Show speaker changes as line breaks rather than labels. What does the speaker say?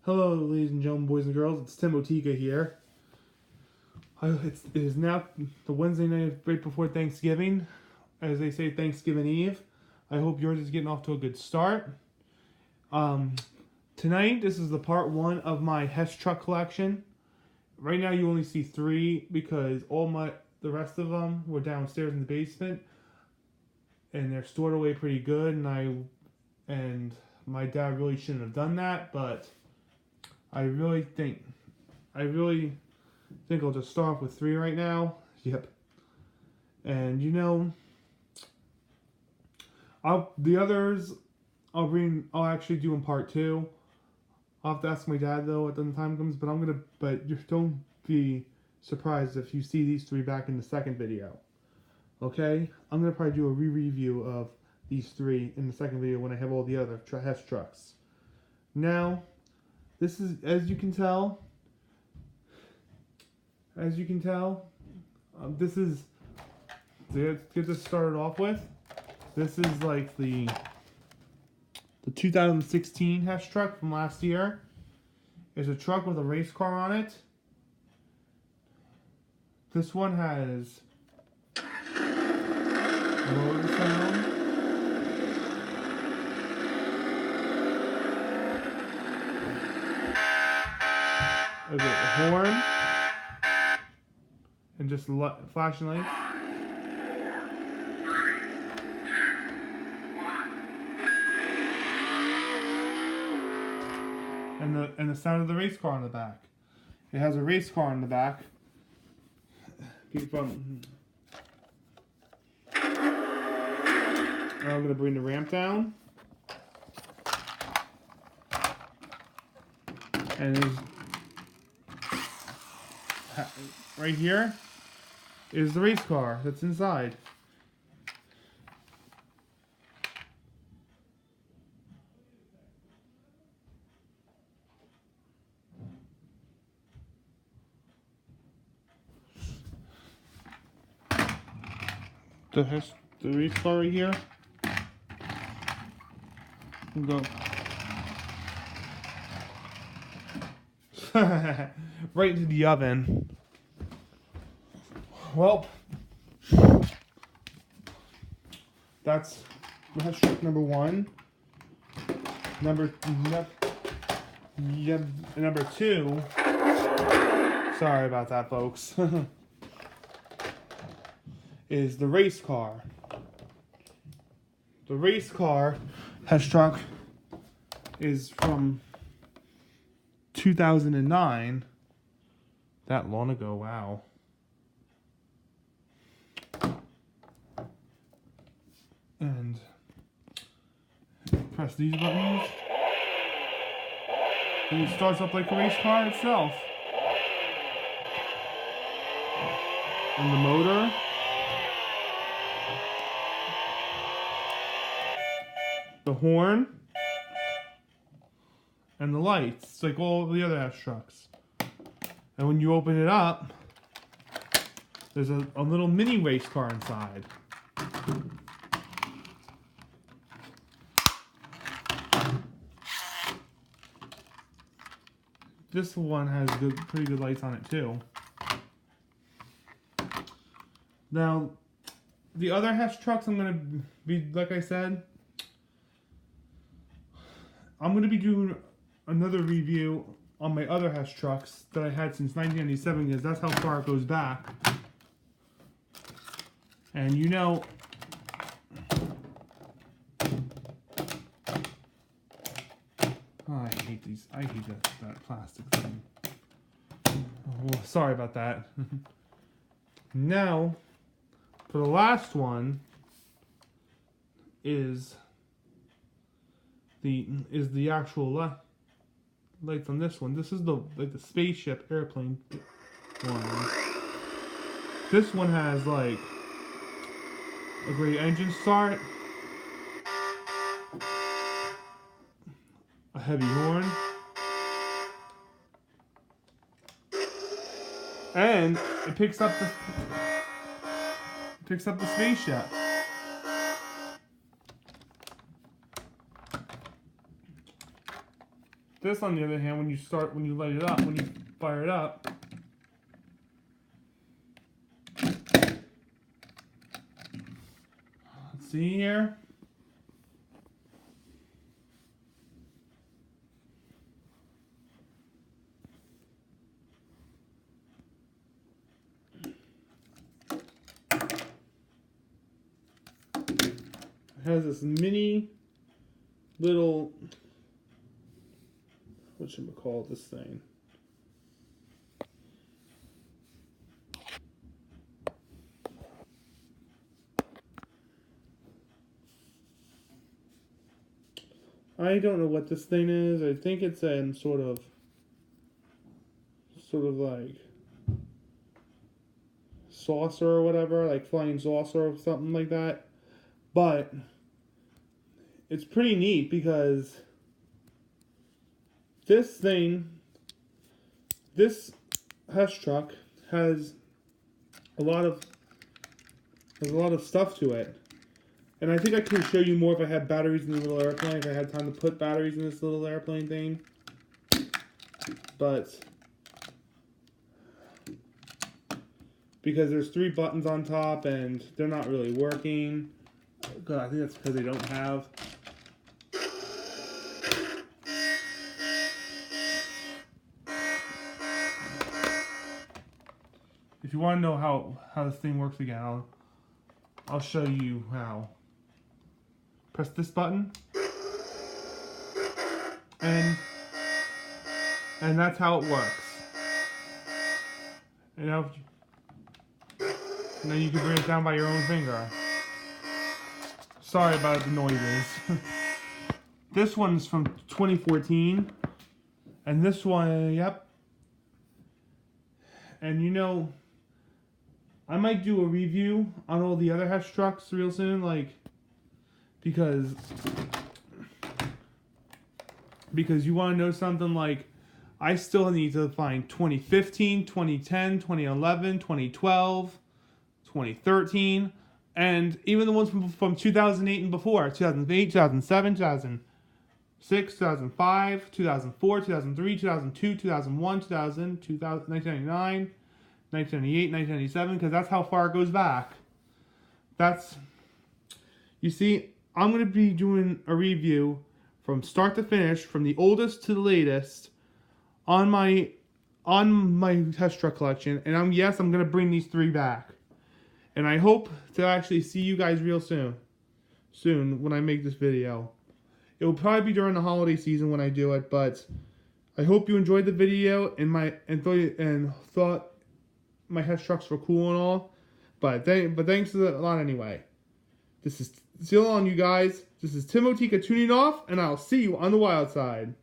Hello, ladies and gentlemen, boys and girls. It's Tim Otika here. It is now the Wednesday night right before Thanksgiving. As they say, Thanksgiving Eve. I hope yours is getting off to a good start. Tonight, this is the part one of my Hess Truck collection. Right now, you only see 3 because the rest of them were downstairs in the basement, and they're stored away pretty good. And my dad really shouldn't have done that, but I really think I'll just start off with 3 right now. Yep. And the others I'll actually do in part 2. I'll have to ask my dad though when the time comes, but just don't be surprised if you see these 3 back in the second video. Okay? I'm gonna probably do a re-review of these 3 in the second video when I have all the other Hess trucks. Now, this is, as you can tell, this is, to get this started off with, this is like the 2016 Hess truck from last year. It's a truck with a race car on it. This one has motor sound. Okay, a horn. And just flashing lights. And the sound of the race car on the back. It has a race car on the back. I'm going to bring the ramp down. And right here is the race car that's inside. The race car right here. Go. Right into the oven. Well, that's Hess truck number 1. Number 2. Sorry about that, folks. Is the race car. The race car Hess truck is from 2009. That long ago, wow. And press these buttons, and it starts up like a race car itself. And the motor. The horn. And the lights. It's like all the other Hess trucks. And when you open it up, there's a little mini race car inside. This one has pretty good lights on it too. Now, the other Hess trucks I'm going to be, like I said, I'm going to be doing another review on my other Hess trucks that I had since 1997, because that's how far it goes back. And oh, I hate these. I hate that plastic thing. Oh, sorry about that. Now, for the last one is the actual lights on this one. This is the spaceship airplane one. This one has like a great engine start, a heavy horn, and it picks up the spaceship. This, on the other hand, when you light it up, when you fire it up, let's see here. It has this mini little, what should we call this thing? I don't know what this thing is. I think it's a sort of like saucer or whatever, like flying saucer or something like that. But it's pretty neat because this Hess truck has a lot of stuff to it. And I think I could show you more if I had batteries in the little airplane, if I had time to put batteries in this little airplane thing. But because there's 3 buttons on top and they're not really working. God, I think that's because they don't have. If you want to know how this thing works again, I'll show you how. Press this button, and that's how it works. You know, and then you can bring it down by your own finger. Sorry about the noises. This one's from 2014, and this one, yep. And you know, I might do a review on all the other Hess trucks real soon, like, because you want to know something, like, I still need to find 2015, 2010, 2011, 2012, 2013, and even the ones from 2008 and before, 2008, 2007, 2006, 2005, 2004, 2003, 2002, 2001, 2000, 1999, 1998, 1997, because that's how far it goes back. You see, I'm going to be doing a review from start to finish, from the oldest to the latest, on my Hess truck collection, and I'm going to bring these 3 back. And I hope to actually see you guys real soon when I make this video. It will probably be during the holiday season when I do it, but I hope you enjoyed the video and thought my Hess trucks were cool and all. But thanks a lot anyway. This is still on, you guys. This is Timotika tuning off, and I'll see you on the wild side.